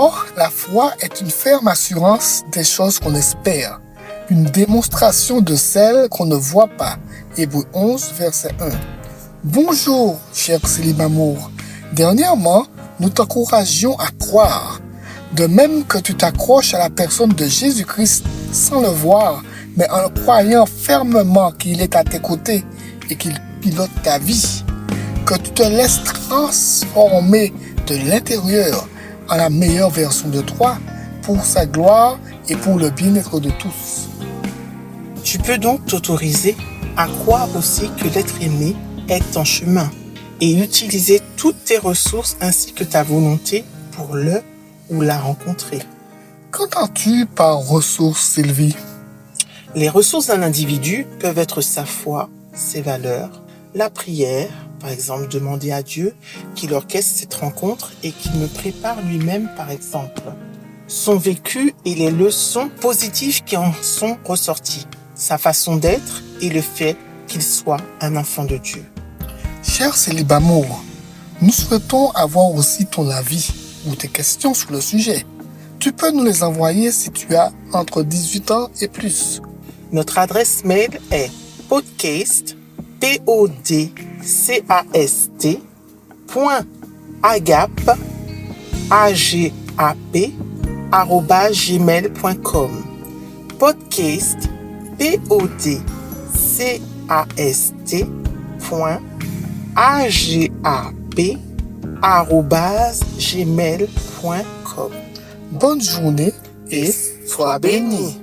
Or, la foi est une ferme assurance des choses qu'on espère, une démonstration de celles qu'on ne voit pas. Hébreux 11, verset 1. Bonjour, cher Célibamour. Dernièrement, nous t'encouragions à croire. De même que tu t'accroches à la personne de Jésus-Christ sans le voir, mais en croyant fermement qu'il est à tes côtés et qu'il pilote ta vie. Que tu te laisses transformer de l'intérieur en la meilleure version de toi pour sa gloire et pour le bien-être de tous. Tu peux donc t'autoriser à croire aussi que l'être aimé est en chemin et utiliser toutes tes ressources ainsi que ta volonté pour le ou la rencontrer. Qu'entends-tu par ressources, Sylvie? Les ressources d'un individu peuvent être sa foi, ses valeurs, la prière, par exemple demander à Dieu qu'il orchestre cette rencontre et qu'il me prépare lui-même, par exemple, son vécu et les leçons positives qui en sont ressorties, sa façon d'être et le fait qu'il soit un enfant de Dieu. Cher Célibamour, nous souhaitons avoir aussi ton avis ou tes questions sur le sujet. Tu peux nous les envoyer si tu as entre 18 ans et plus. Notre adresse mail est podcast, podcast, .agap, agap, @gmail.com. Podcast, podcast, .agap, @gmail.com. Bonne journée et sois béni.